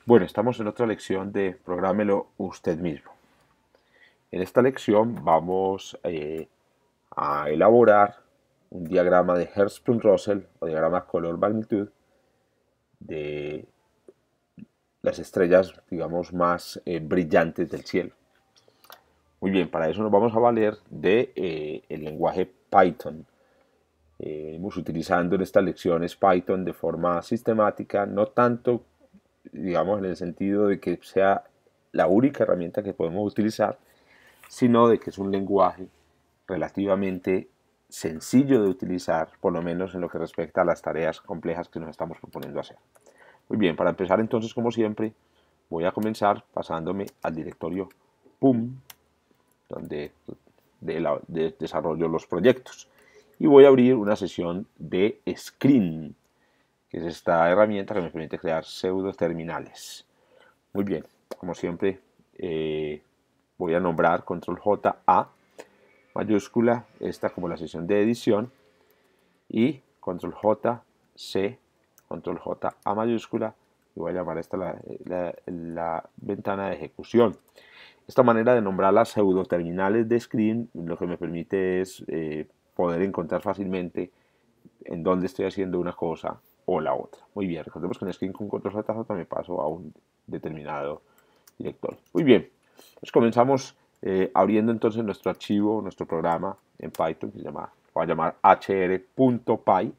Bueno, estamos en otra lección de Prográmelo usted mismo. En esta lección vamos a elaborar un diagrama de Hertzsprung-Russell o diagrama color-magnitud de las estrellas, digamos, más brillantes del cielo. Muy bien, para eso nos vamos a valer de el lenguaje Python. Hemos utilizando en estas lecciones Python de forma sistemática, no tanto, digamos, en el sentido de que sea la única herramienta que podemos utilizar, sino de que es un lenguaje relativamente sencillo de utilizar, por lo menos en lo que respecta a las tareas complejas que nos estamos proponiendo hacer. Muy bien, para empezar entonces, como siempre, voy a comenzar pasándome al directorio PUM, donde desarrollo los proyectos. Y voy a abrir una sesión de Screen, que es esta herramienta que me permite crear pseudo terminales. Muy bien, como siempre, voy a nombrar control J A mayúscula, esta como la sesión de edición, y control J C, control J A mayúscula, y voy a llamar esta la ventana de ejecución. Esta manera de nombrar las pseudoterminales de Screen lo que me permite es poder encontrar fácilmente en dónde estoy haciendo una cosa o la otra. Muy bien, recordemos que en Screen con control Z me paso a un determinado directorio. Muy bien, pues comenzamos abriendo entonces nuestro archivo, nuestro programa en Python, que se llama, voy a llamar hr.py.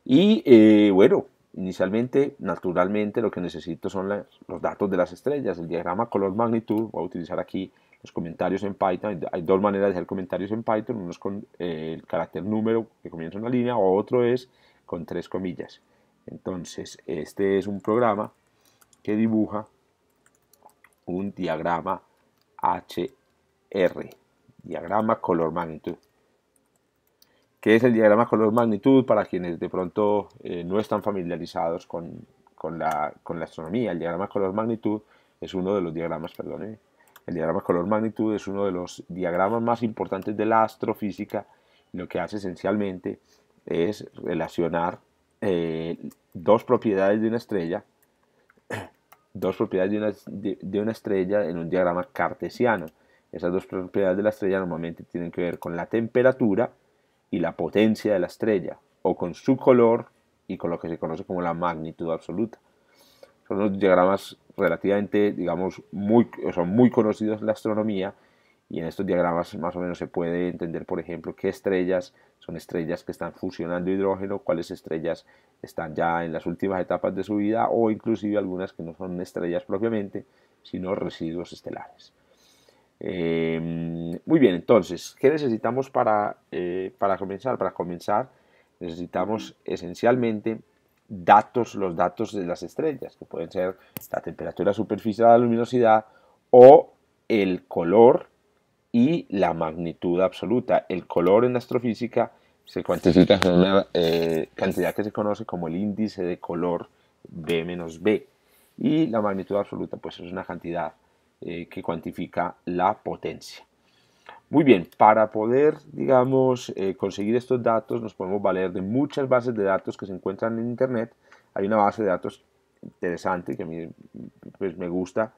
Y bueno, inicialmente, naturalmente, lo que necesito son los datos de las estrellas, el diagrama color magnitud. Voy a utilizar aquí los comentarios en Python. Hay dos maneras de hacer comentarios en Python. Uno es con el carácter número que comienza una línea, o otro es con tres comillas. Entonces, este es un programa que dibuja un diagrama HR, diagrama color magnitud. ¿Qué es el diagrama color magnitud? Para quienes de pronto no están familiarizados con la astronomía, el diagrama color magnitud es uno de los diagramas, perdón, el diagrama color magnitud es uno de los diagramas más importantes de la astrofísica. Lo que hace esencialmente es relacionar dos propiedades de una estrella, de una estrella en un diagrama cartesiano. Esas dos propiedades de la estrella normalmente tienen que ver con la temperatura y la potencia de la estrella, o con su color y con lo que se conoce como la magnitud absoluta. Son unos diagramas relativamente, digamos, son muy conocidos en la astronomía, y en estos diagramas más o menos se puede entender, por ejemplo, qué estrellas son estrellas que están fusionando hidrógeno, cuáles estrellas están ya en las últimas etapas de su vida, o inclusive algunas que no son estrellas propiamente, sino residuos estelares. Muy bien, entonces, ¿qué necesitamos para comenzar? Para comenzar, necesitamos esencialmente datos, los datos de las estrellas, que pueden ser la temperatura superficial, la luminosidad o el color y la magnitud absoluta. El color en astrofísica se cuantifica con una cantidad que se conoce como el índice de color B-B. Y la magnitud absoluta pues es una cantidad que cuantifica la potencia. Muy bien, para poder, digamos, conseguir estos datos nos podemos valer de muchas bases de datos que se encuentran en Internet. Hay una base de datos interesante que a mí pues, me gusta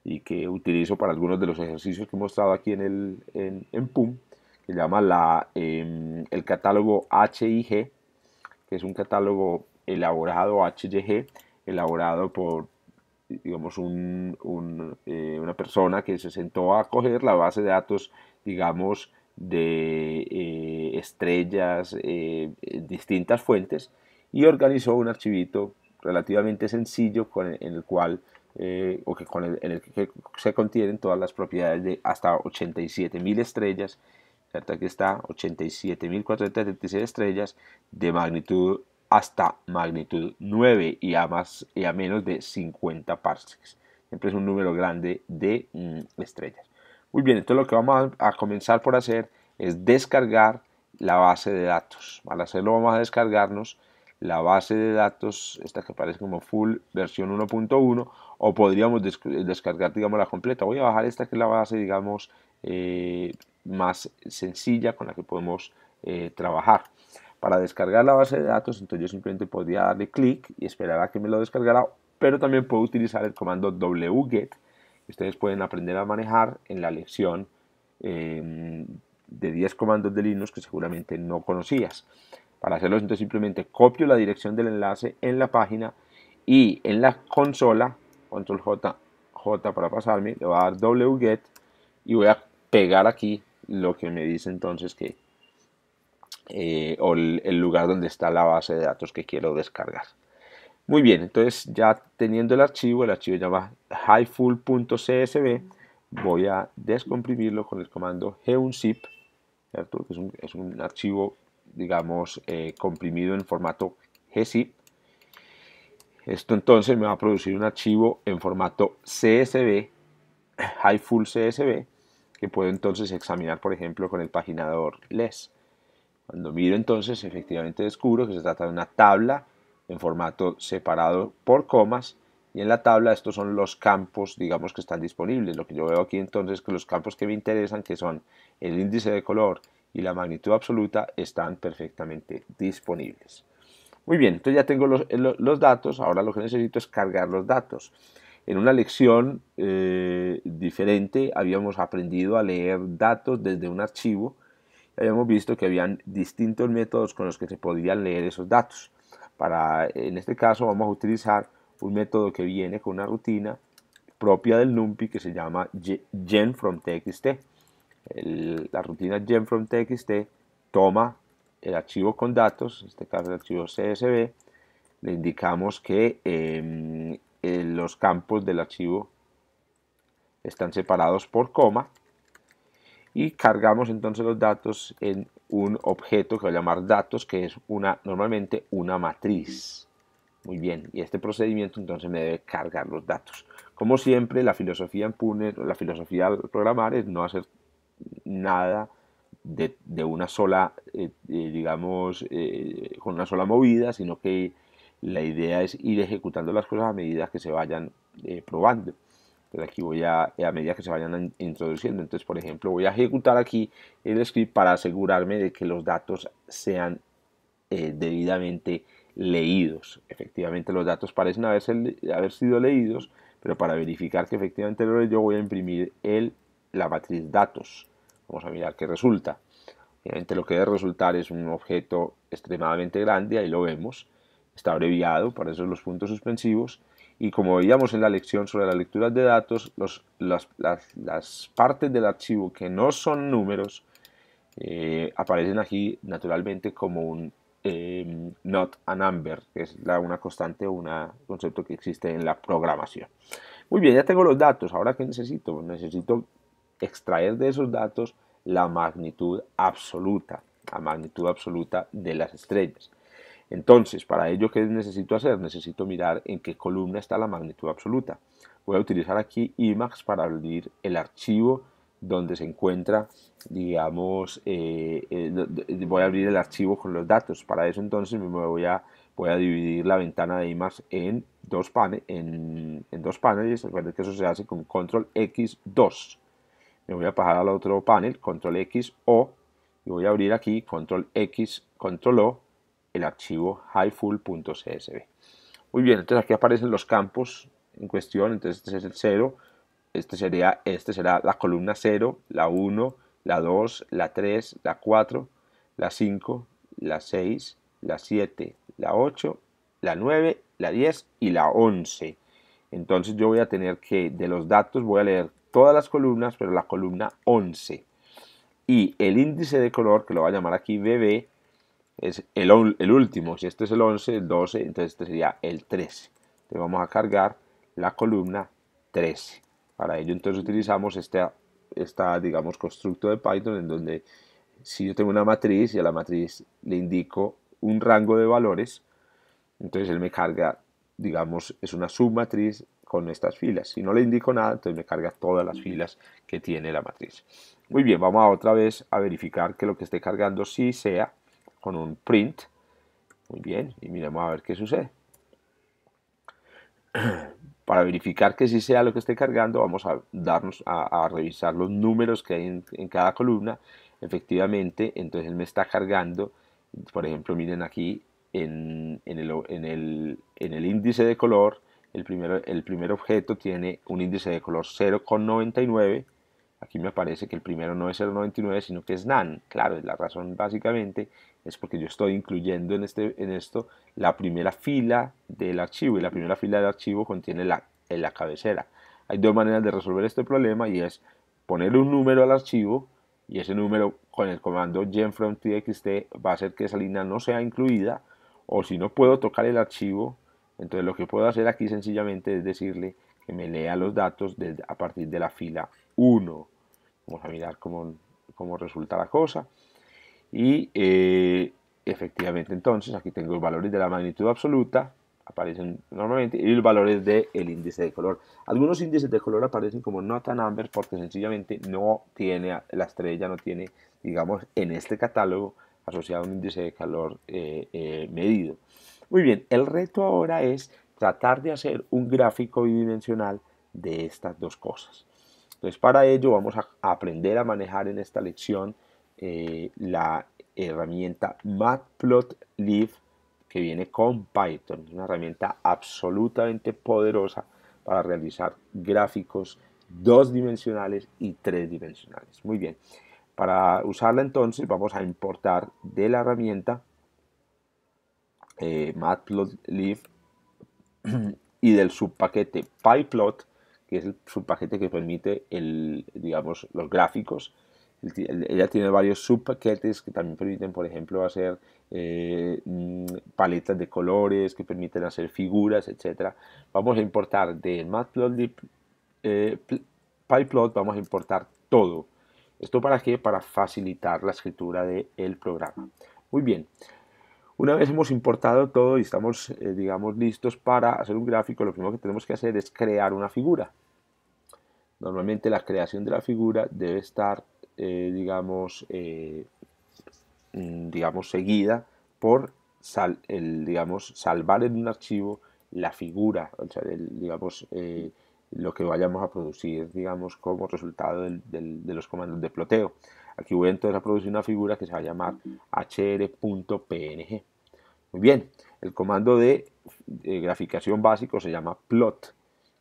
y que utilizo para algunos de los ejercicios que he mostrado aquí en PUM, que se llama el catálogo HIG, que es un catálogo elaborado, HYG, elaborado por, digamos, una persona que se sentó a coger la base de datos, digamos, de estrellas, distintas fuentes, y organizó un archivito relativamente sencillo en el cual en el que se contienen todas las propiedades de hasta 87.000 estrellas. ¿Cierto? Aquí está 87.436 estrellas de magnitud hasta magnitud 9 y a menos de 50 parsecs. Siempre es un número grande de estrellas. Muy bien, entonces lo que vamos a comenzar por hacer es descargar la base de datos. Para hacerlo vamos a descargarnos la base de datos, esta que aparece como full versión 1.1, o podríamos descargar, digamos, la completa. Voy a bajar esta que es la base, digamos, más sencilla con la que podemos trabajar. Para descargar la base de datos, entonces yo simplemente podría darle clic y esperar a que me lo descargara, pero también puedo utilizar el comando wget, que ustedes pueden aprender a manejar en la lección de 10 comandos de Linux que seguramente no conocías. Para hacerlo, entonces simplemente copio la dirección del enlace en la página y en la consola, control J para pasarme, le voy a dar wget y voy a pegar aquí lo que me dice entonces que o el lugar donde está la base de datos que quiero descargar. Muy bien, entonces ya teniendo el archivo se llama highfull.csv, voy a descomprimirlo con el comandogunzip, ¿cierto? Es un archivo, digamos, comprimido en formato gzip. Esto entonces me va a producir un archivo en formato CSV, highfull CSV, que puedo entonces examinar, por ejemplo, con el paginador less. Cuando miro entonces, efectivamente descubro que se trata de una tabla en formato separado por comas, y en la tabla estos son los campos, digamos, que están disponibles. Lo que yo veo aquí entonces es que los campos que me interesan, que son el índice de color y la magnitud absoluta, están perfectamente disponibles. Muy bien, entonces ya tengo los datos, ahora lo que necesito es cargar los datos. En una lección diferente habíamos aprendido a leer datos desde un archivo. Habíamos visto que habían distintos métodos con los que se podían leer esos datos. En este caso vamos a utilizar un método que viene con una rutina propia del NumPy que se llama genFromTXT. La rutina genFromTXT toma el archivo con datos, en este caso el archivo CSV, le indicamos que los campos del archivo están separados por coma y cargamos entonces los datos en un objeto que voy a llamar datos, que es normalmente una matriz. Muy bien, y este procedimiento entonces me debe cargar los datos. Como siempre, la filosofía en Pune, la filosofía al programar es no hacer nada de una sola, digamos, con una sola movida, sino que la idea es ir ejecutando las cosas a medida que se vayan probando. Entonces aquí a medida que se vayan introduciendo, entonces por ejemplo voy a ejecutar aquí el script para asegurarme de que los datos sean debidamente leídos. Efectivamente los datos parecen haber sido leídos, pero para verificar que efectivamente lo leyó voy a imprimir la matriz datos. Vamos a mirar qué resulta. Obviamente lo que debe resultar es un objeto extremadamente grande, ahí lo vemos, está abreviado, para eso los puntos suspensivos, y como veíamos en la lección sobre las lecturas de datos, las partes del archivo que no son números aparecen aquí naturalmente como un not a number, que es una constante o un concepto que existe en la programación. Muy bien, ya tengo los datos. ¿Ahora qué necesito? Necesito extraer de esos datos la magnitud absoluta de las estrellas. Entonces, para ello, ¿qué necesito hacer? Necesito mirar en qué columna está la magnitud absoluta. Voy a utilizar aquí Emacs para abrir el archivo donde se encuentra, digamos, voy a abrir el archivo con los datos. Para eso entonces voy a dividir la ventana de Emacs en dos paneles. Recuerden que eso se hace con control X2. Me voy a pasar al otro panel, control X O, y voy a abrir aquí control X, control O, el archivo highfull.csv. Muy bien, entonces aquí aparecen los campos en cuestión. Entonces este es el 0, este será la columna 0, la 1, la 2, la 3, la 4, la 5, la 6, la 7, la 8, la 9, la 10 y la 11. Entonces yo voy a tener que, de los datos, voy a leer todas las columnas, pero la columna 11. Y el índice de color, que lo voy a llamar aquí BB, es el último. Si este es el 11, el 12, entonces este sería el 13. Entonces vamos a cargar la columna 13. Para ello entonces utilizamos digamos, constructo de Python, en donde si yo tengo una matriz y a la matriz le indico un rango de valores, entonces él me carga, digamos, es una submatriz con estas filas. Si no le indico nada, entonces me carga todas las filas que tiene la matriz. Muy bien, vamos otra vez a verificar que lo que esté cargando sí sea con un print. Muy bien, y miremos a ver qué sucede. Para verificar que sí sea lo que esté cargando, vamos a revisar los números que hay en cada columna. Efectivamente, entonces él me está cargando, por ejemplo, miren aquí en el índice de color, el primer objeto tiene un índice de color 0,99. Aquí me aparece que el primero no es 0,99, sino que es none. Claro, la razón básicamente es porque yo estoy incluyendo en esto la primera fila del archivo, y la primera fila del archivo contiene la cabecera. Hay dos maneras de resolver este problema, y es ponerle un número al archivo, y ese número con el comando gen_from_txt va a hacer que esa línea no sea incluida. O si no puedo tocar el archivo, entonces lo que puedo hacer aquí sencillamente es decirle que me lea los datos a partir de la fila 1. Vamos a mirar cómo resulta la cosa. Y efectivamente entonces aquí tengo los valores de la magnitud absoluta, aparecen normalmente, y los valores del índice de color. Algunos índices de color aparecen como not a number porque sencillamente no tiene, la estrella no tiene, digamos, en este catálogo asociado a un índice de calor medido. Muy bien, el reto ahora es tratar de hacer un gráfico bidimensional de estas dos cosas. Entonces, para ello vamos a aprender a manejar en esta lección la herramienta Matplotlib, que viene con Python. Es una herramienta absolutamente poderosa para realizar gráficos dos-dimensionales y tres-dimensionales. Muy bien, para usarla entonces vamos a importar de la herramienta Matplotlib y del subpaquete pyplot, que es el subpaquete que permite digamos, los gráficos. Ella tiene varios subpaquetes que también permiten, por ejemplo, hacer paletas de colores, que permiten hacer figuras, etc. Vamos a importar de Matplotlib pyplot, vamos a importar todo. ¿Esto para qué? Para facilitar la escritura del programa. Muy bien. Una vez hemos importado todo y estamos, digamos, listos para hacer un gráfico, lo primero que tenemos que hacer es crear una figura. Normalmente la creación de la figura debe estar, digamos, seguida por digamos, salvar en un archivo la figura, o sea, digamos, lo que vayamos a producir, digamos, como resultado de los comandos de ploteo. Aquí voy entonces a producir una figura que se va a llamar hr.png. Muy bien, el comando de graficación básico se llama plot,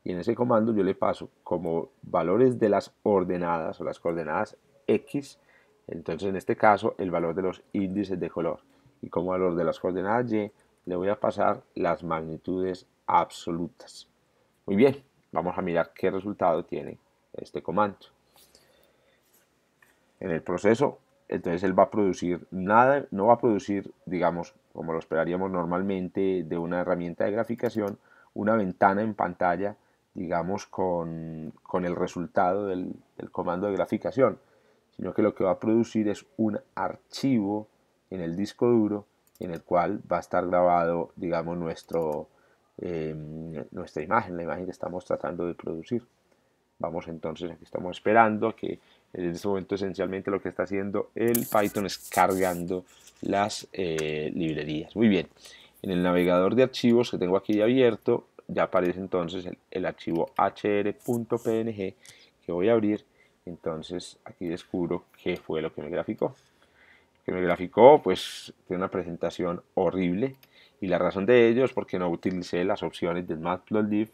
y en ese comando yo le paso como valores de las ordenadas o las coordenadas X, entonces en este caso el valor de los índices de color, y como valor de las coordenadas Y le voy a pasar las magnitudes absolutas. Muy bien, vamos a mirar qué resultado tiene este comando. En el proceso, entonces él va a producir nada, no va a producir, digamos, como lo esperaríamos normalmente de una herramienta de graficación, una ventana en pantalla, digamos, con el resultado del comando de graficación, sino que lo que va a producir es un archivo en el disco duro en el cual va a estar grabado, digamos, nuestra imagen, la imagen que estamos tratando de producir. Vamos entonces, aquí estamos esperando a que en este momento esencialmente lo que está haciendo el Python es cargando las librerías. Muy bien, en el navegador de archivos que tengo aquí abierto ya aparece entonces el archivo hr.png que voy a abrir. Entonces aquí descubro qué fue lo que me graficó. Que me graficó, pues tiene una presentación horrible, y la razón de ello es porque no utilicé las opciones del Matplotlib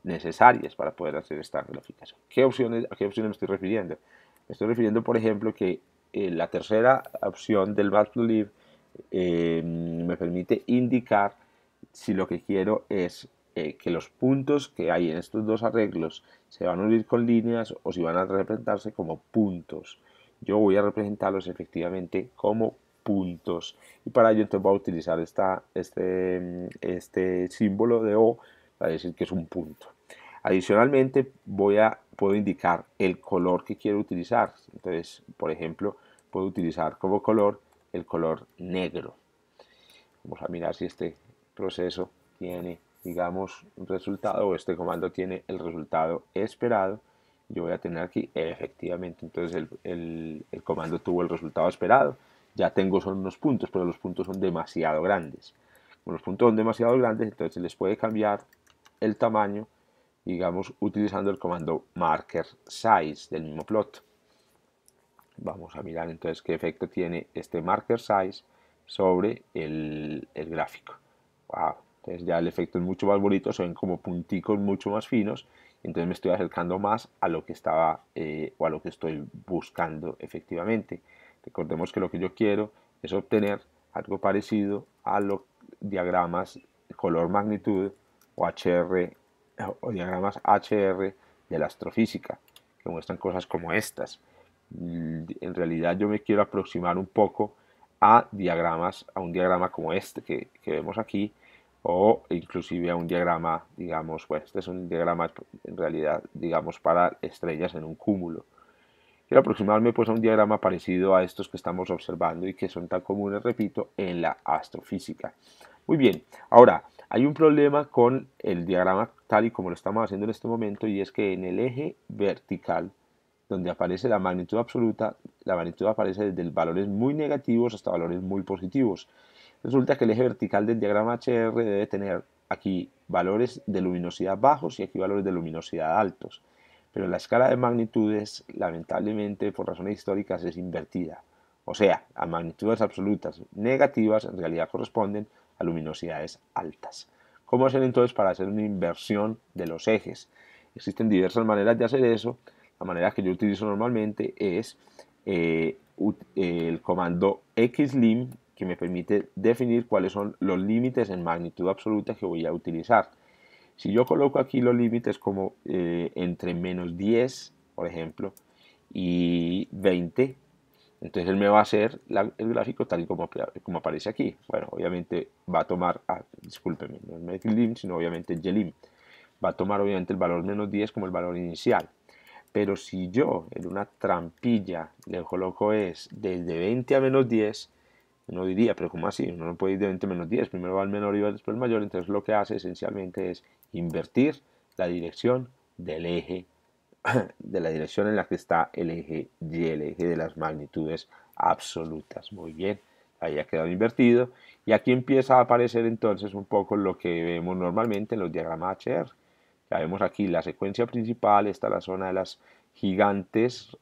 necesarias para poder hacer esta graficación. ¿A qué opciones me estoy refiriendo? Me estoy refiriendo, por ejemplo, que la tercera opción del Matplotlib me permite indicar si lo que quiero es que los puntos que hay en estos dos arreglos se van a unir con líneas o si van a representarse como puntos. Yo voy a representarlos efectivamente como puntos, y para ello entonces voy a utilizar este símbolo de O para decir que es un punto. Adicionalmente puedo indicar el color que quiero utilizar. Entonces, por ejemplo, puedo utilizar como color el color negro. Vamos a mirar si este proceso tiene, digamos, un resultado, o este comando tiene el resultado esperado. Yo voy a tener aquí, efectivamente, entonces el comando tuvo el resultado esperado. Ya tengo son unos puntos, pero los puntos son demasiado grandes. Como los puntos son demasiado grandes, entonces se les puede cambiar el tamaño, digamos, utilizando el comando marker size del mismo plot. Vamos a mirar entonces qué efecto tiene este marker size sobre el gráfico. Wow, Entonces ya el efecto es mucho más bonito, se ven como punticos mucho más finos, entonces me estoy acercando más a lo que estaba o a lo que estoy buscando efectivamente. Recordemos que lo que yo quiero es obtener algo parecido a los diagramas color magnitud o HR o diagramas HR de la astrofísica, que muestran cosas como estas. En realidad yo me quiero aproximar un poco a diagramas, a un diagrama como este que vemos aquí, o inclusive a un diagrama, digamos, bueno, este es un diagrama en realidad, digamos, para estrellas en un cúmulo. Quiero aproximarme pues a un diagrama parecido a estos que estamos observando y que son tan comunes, repito, en la astrofísica. Muy bien, ahora hay un problema con el diagrama tal y como lo estamos haciendo en este momento, y es que en el eje vertical, donde aparece la magnitud absoluta, la magnitud aparece desde valores muy negativos hasta valores muy positivos. Resulta que el eje vertical del diagrama HR debe tener aquí valores de luminosidad bajos y aquí valores de luminosidad altos. Pero la escala de magnitudes, lamentablemente, por razones históricas, es invertida. O sea, a magnitudes absolutas negativas en realidad corresponden a luminosidades altas. ¿Cómo hacer entonces para hacer una inversión de los ejes? Existen diversas maneras de hacer eso. La manera que yo utilizo normalmente es el comando xlim, que me permite definir cuáles son los límites en magnitud absoluta que voy a utilizar. Si yo coloco aquí los límites como entre menos 10, por ejemplo, y 20, entonces él me va a hacer el gráfico tal y como aparece aquí. Bueno, obviamente va a tomar, discúlpeme, no es xlim, sino obviamente yelim. Va a tomar obviamente el valor menos 10 como el valor inicial. Pero si yo en una trampilla le coloco es desde 20 a menos 10, uno diría, pero ¿cómo así? Uno no puede ir de 20 a menos 10, primero va al menor y después al mayor. Entonces lo que hace esencialmente es invertir la dirección del eje, de la dirección en la que está el eje Y, el eje de las magnitudes absolutas. Muy bien, ahí ha quedado invertido. Y aquí empieza a aparecer entonces un poco lo que vemos normalmente en los diagramas HR. Ya vemos aquí la secuencia principal, está la zona de las gigantes,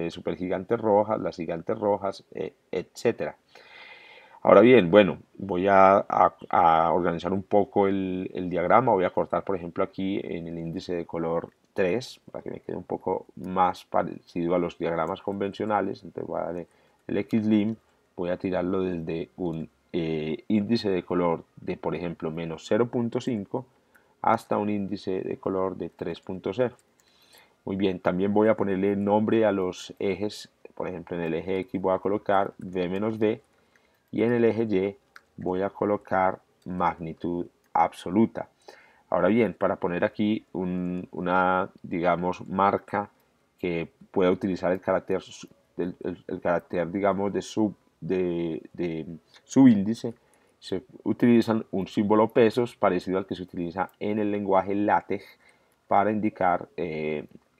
supergigantes rojas, las gigantes rojas, etcétera. Ahora bien, bueno, voy a organizar un poco el diagrama. Voy a cortar, por ejemplo, aquí en el índice de color 3 para que me quede un poco más parecido a los diagramas convencionales. Entonces voy a darle el xlim, voy a tirarlo desde un índice de color de, por ejemplo, menos 0.5 hasta un índice de color de 3.0. Muy bien, también voy a ponerle nombre a los ejes. Por ejemplo, en el eje X voy a colocar V-B y en el eje Y voy a colocar magnitud absoluta. Ahora bien, para poner aquí una, digamos, marca que pueda utilizar el carácter, el carácter digamos, de subíndice, se utilizan un símbolo pesos parecido al que se utiliza en el lenguaje LaTeX para indicar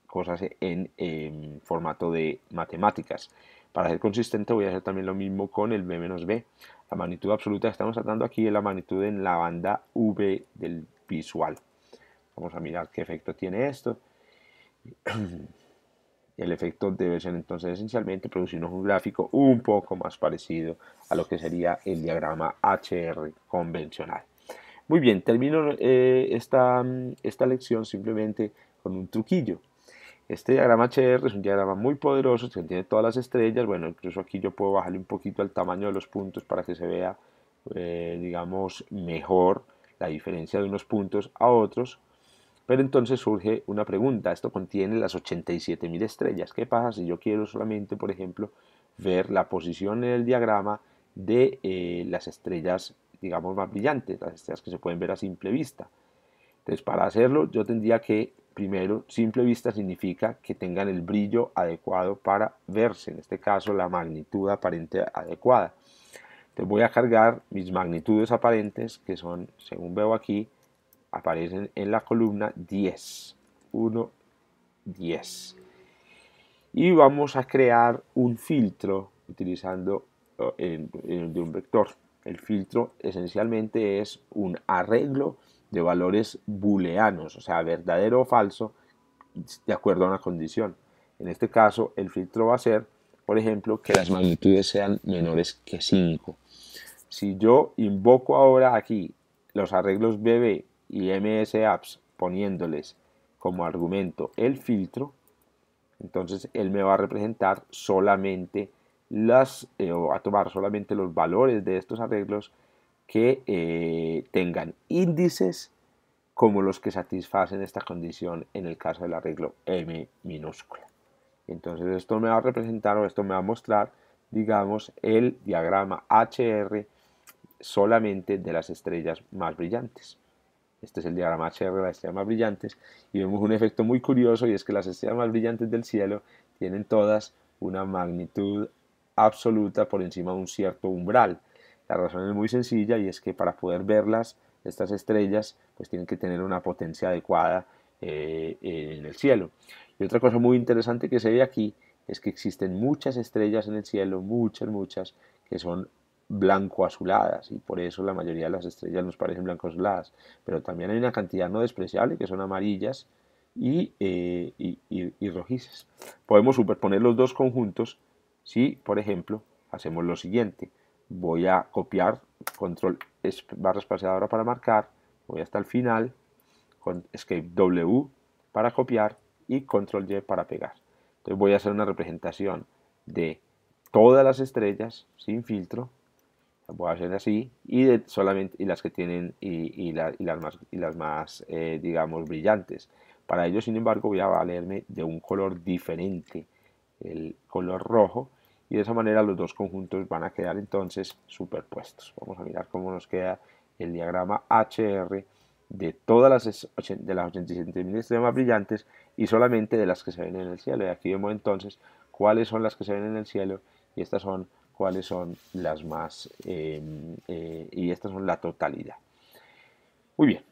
cosas en formato de matemáticas. Para ser consistente voy a hacer también lo mismo con el B-B. La magnitud absoluta que estamos tratando aquí es la magnitud en la banda V del visual. Vamos a mirar qué efecto tiene esto. El efecto debe ser entonces esencialmente producirnos un gráfico un poco más parecido a lo que sería el diagrama HR convencional. Muy bien, termino esta lección simplemente con un truquillo. Este diagrama HR es un diagrama muy poderoso, que tiene todas las estrellas. Bueno, incluso aquí yo puedo bajarle un poquito el tamaño de los puntos para que se vea, digamos, mejor la diferencia de unos puntos a otros. Pero entonces surge una pregunta, esto contiene las 87.000 estrellas. ¿Qué pasa si yo quiero solamente, por ejemplo, ver la posición en el diagrama de las estrellas, digamos, más brillantes, las estrellas que se pueden ver a simple vista? Entonces, para hacerlo, yo tendría que, primero, simple vista significa que tengan el brillo adecuado para verse, en este caso, la magnitud aparente adecuada. Entonces, voy a cargar mis magnitudes aparentes, que son, según veo aquí, aparecen en la columna 10. 1, 10. Y vamos a crear un filtro utilizando de un vector. El filtro esencialmente es un arreglo de valores booleanos, o sea, verdadero o falso, de acuerdo a una condición. En este caso, el filtro va a ser, por ejemplo, que las magnitudes sean menores que 5. Si yo invoco ahora aquí los arreglos BB y MS Apps poniéndoles como argumento el filtro, entonces él me va a representar solamente o va a tomar solamente los valores de estos arreglos que tengan índices como los que satisfacen esta condición en el caso del arreglo M minúscula. Entonces esto me va a representar o esto me va a mostrar, digamos, el diagrama HR solamente de las estrellas más brillantes. Este es el diagrama HR de las estrellas más brillantes y vemos un efecto muy curioso, y es que las estrellas más brillantes del cielo tienen todas una magnitud absoluta por encima de un cierto umbral. La razón es muy sencilla, y es que para poder verlas, estas estrellas pues tienen que tener una potencia adecuada en el cielo. Y otra cosa muy interesante que se ve aquí es que existen muchas estrellas en el cielo, muchas, que son blanco-azuladas, y por eso la mayoría de las estrellas nos parecen blanco-azuladas, pero también hay una cantidad no despreciable que son amarillas y rojizas. Podemos superponer los dos conjuntos si, por ejemplo, hacemos lo siguiente: voy a copiar, control barra espaciadora para marcar, voy hasta el final, con escape W para copiar y control Y para pegar. Entonces voy a hacer una representación de todas las estrellas sin filtro, voy a hacer así, y de solamente y las que tienen las más digamos brillantes. Para ello, sin embargo, voy a valerme de un color diferente, el color rojo, y de esa manera los dos conjuntos van a quedar entonces superpuestos. Vamos a mirar cómo nos queda el diagrama HR de todas las 87.000 estrellas más brillantes y solamente de las que se ven en el cielo. Y aquí vemos entonces cuáles son las que se ven en el cielo, y estas son cuáles son las más y estas son la totalidad. Muy bien,